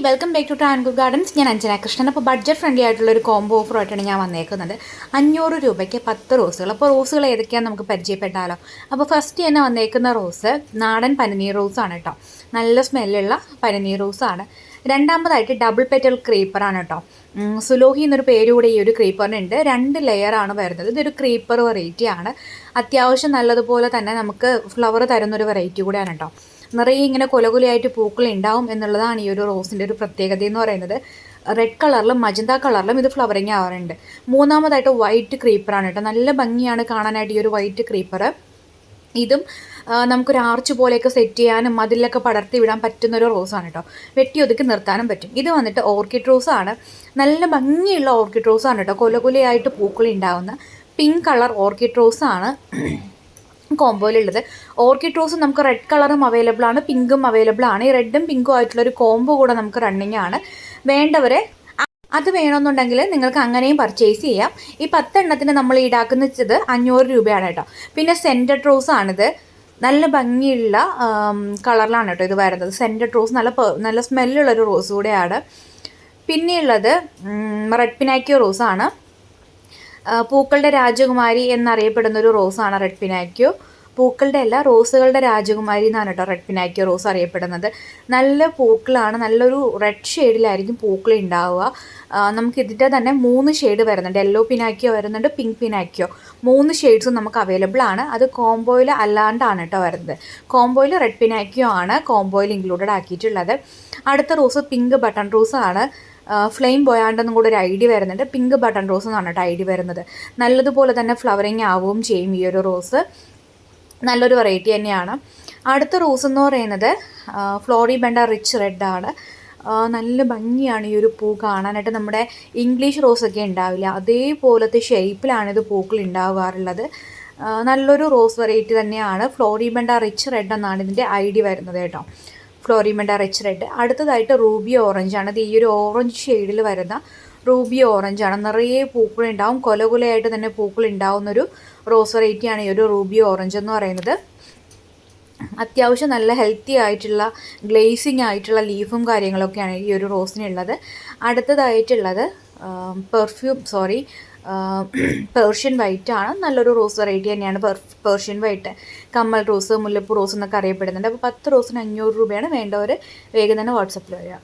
Welcome back to Travancore Gardens. ഞാൻ അഞ്ജന കൃഷ്ണൻ. അപ്പോൾ budget friendly ആയിട്ടുള്ളൊരു കോംബോ ഓഫറായിട്ടാണ് ഞാൻ വന്നേക്കുന്നത്. 500 രൂപയ്ക്ക് 10 റോസുകൾ. അപ്പോൾ റോസുകൾ ഏതൊക്കെയാണെന്ന് നമുക്ക് പരിചയപ്പെട്ടാലോ. അപ്പോൾ ഫസ്റ്റ് തന്നെ വന്നേക്കുന്ന റോസ് നാടൻ പനിനീർ റോസാണ് കേട്ടോ. നല്ല സ്മെല്ലുള്ള പനിനീർ റോസാണ്. രണ്ടാമതായിട്ട് ഡബിൾ പെറ്റൽ ക്രീപ്പറാണ് കേട്ടോ. സുലോഹി എന്നൊരു പേരുകൂടെ ഈ ഒരു ക്രീപ്പറിനുണ്ട്. 2 ലെയറാണ് വരുന്നത്. ഇതൊരു ക്രീപ്പർ വെറൈറ്റിയാണ്. അത്യാവശ്യം നല്ലതുപോലെ തന്നെ നമുക്ക് ഫ്ലവർ തരുന്നൊരു വെറൈറ്റി കൂടെയാണ് കേട്ടോ. നിറയെ ഇങ്ങനെ കൊലകൊലയായിട്ട് പൂക്കൾ ഉണ്ടാവും എന്നുള്ളതാണ് ഈ ഒരു റോസിൻ്റെ ഒരു പ്രത്യേകത എന്ന് പറയുന്നത്. റെഡ് കളറിലും മജന്ത കളറിലും ഇത് ഫ്ലവറിങ് ആവാറുണ്ട്. മൂന്നാമതായിട്ട് വൈറ്റ് ക്രീപ്പറാണ് കേട്ടോ. നല്ല ഭംഗിയാണ് കാണാനായിട്ട് ഈ ഒരു വൈറ്റ് ക്രീപ്പർ. ഇതും നമുക്കൊരു ആർച്ച് പോലെയൊക്കെ സെറ്റ് ചെയ്യാനും അതിലൊക്കെ പടർത്തി വിടാൻ പറ്റുന്നൊരു റോസാണ് കേട്ടോ. വെട്ടി ഒതുക്കി നിർത്താനും പറ്റും. ഇത് വന്നിട്ട് ഓർക്കിഡ് റോസാണ്. നല്ല ഭംഗിയുള്ള ഓർക്കിഡ് റോസാണ് കേട്ടോ. കൊലകൊലയായിട്ട് പൂക്കൾ ഉണ്ടാവുന്ന പിങ്ക് കളർ ഓർക്കിഡ് റോസാണ് കോംബോയിലുള്ളത്. ഓർക്കിഡ് റോസ് നമുക്ക് റെഡ് കളറും അവൈലബിൾ ആണ്, പിങ്കും അവൈലബിൾ ആണ്. ഈ റെഡും പിങ്കും ആയിട്ടുള്ളൊരു കോംബോ കൂടെ നമുക്ക് റണ്ണിങ് ആണ്. വേണ്ടവരെ അത് വേണമെന്നുണ്ടെങ്കിൽ നിങ്ങൾക്ക് അങ്ങനെയും പർച്ചേസ് ചെയ്യാം. ഈ 10 എണ്ണത്തിന് നമ്മൾ ഈടാക്കുന്നത് 500 രൂപയാണ് കേട്ടോ. പിന്നെ സെൻറ്റഡ് റോസ് ആണിത്. നല്ല ഭംഗിയുള്ള കളറിലാണ് കേട്ടോ ഇത് വരുന്നത്. സെൻറ്റഡ് റോസ് നല്ല സ്മെല്ലുള്ളൊരു റോസ് കൂടെയാണ്. പിന്നെയുള്ളത് റെഡ് പിനാക്കിയോ റോസാണ്. പൂക്കളുടെ രാജകുമാരി എന്നറിയപ്പെടുന്നൊരു റോസാണ് റെഡ് പിനാക്കിയോ. പൂക്കളുടെ അല്ല, റോസുകളുടെ രാജകുമാരി എന്നാണ് കേട്ടോ റെഡ് പിനാക്കിയോ റോസ് അറിയപ്പെടുന്നത്. നല്ല പൂക്കളാണ്. നല്ലൊരു റെഡ് ഷെയ്ഡിലായിരിക്കും പൂക്കൾ ഉണ്ടാവുക. നമുക്ക് ഇതിൻ്റെ തന്നെ 3 ഷെയ്ഡ് വരുന്നുണ്ട്. യെല്ലോ പിനാക്കിയോ വരുന്നുണ്ട്, പിങ്ക് പിനാക്കിയോ. 3 ഷെയ്ഡ്സും നമുക്ക് അവൈലബിൾ ആണ്. അത് കോംബോയിൽ അല്ലാണ്ടാണ് കേട്ടോ വരുന്നത്. കോംബോയിൽ റെഡ് പിനാക്കിയോ ആണ് കോംബോയിൽ ഇൻക്ലൂഡഡ് ആക്കിയിട്ടുള്ളത്. അടുത്ത റോസ് പിങ്ക് ബട്ടൺ റോസ് ആണ്. ഫ്ലെയിം ബോയാണ്ടെന്നും കൂടെ ഒരു ഐഡി വരുന്നുണ്ട്. പിങ്ക് ബട്ടൺ റോസ് എന്നാണ് കേട്ടോ ഐഡി വരുന്നത്. നല്ലതുപോലെ തന്നെ ഫ്ലവറിങ് ആവുകയും ചെയ്യും ഈ ഒരു റോസ്. നല്ലൊരു വെറൈറ്റി തന്നെയാണ്. അടുത്ത റോസ് എന്ന് പറയുന്നത് ഫ്ലോറിബെൻഡ റിച്ച് റെഡ് ആണ്. നല്ല ഭംഗിയാണ് ഈ ഒരു പൂ കാണാനായിട്ട്. നമ്മുടെ ഇംഗ്ലീഷ് റോസൊക്കെ ഉണ്ടാവില്ല അതേപോലത്തെ ഷേപ്പിലാണ് ഇത് പൂക്കൾ ഉണ്ടാവാറുള്ളത്. നല്ലൊരു റോസ് വെറൈറ്റി തന്നെയാണ്. ഫ്ലോറിബെൻഡ റിച്ച് റെഡ് എന്നാണ് ഇതിൻ്റെ ഐഡി വരുന്നത് കേട്ടോ. ഫ്ലോറിബെൻഡ റിച്ച് റെഡ്. അടുത്തതായിട്ട് റൂബി ഓറഞ്ചാണ്. ഇത് ഈ ഒരു ഓറഞ്ച് ഷെയ്ഡിൽ വരുന്ന റൂബി ഓറഞ്ചാണ്. നിറയെ പൂക്കളുണ്ടാവും. കൊലകൊലയായിട്ട് തന്നെ പൂക്കൾ ഉണ്ടാവുന്നൊരു റോസ് വെറൈറ്റിയാണ് ഈ ഒരു റൂബി ഓറഞ്ച് എന്ന് പറയുന്നത്. അത്യാവശ്യം നല്ല ഹെൽത്തി ആയിട്ടുള്ള ഗ്ലേസിങ് ആയിട്ടുള്ള ലീഫും കാര്യങ്ങളൊക്കെയാണ് ഈ ഒരു റോസിനുള്ളത്. അടുത്തതായിട്ടുള്ളത് പേർഷ്യൻ വൈറ്റ് ആണ്. നല്ലൊരു റോസ് വെറൈറ്റി തന്നെയാണ് പേർഷ്യൻ വൈറ്റ്. കമ്മൽ റോസ്, മുല്ലപ്പൂ റോസ് എന്നൊക്കെ അറിയപ്പെടുന്നുണ്ട്. അപ്പോൾ 10 റോസിന് 500 രൂപയാണ്. വേണ്ടവർ വേഗം തന്നെ വാട്സപ്പിൽ വരിക.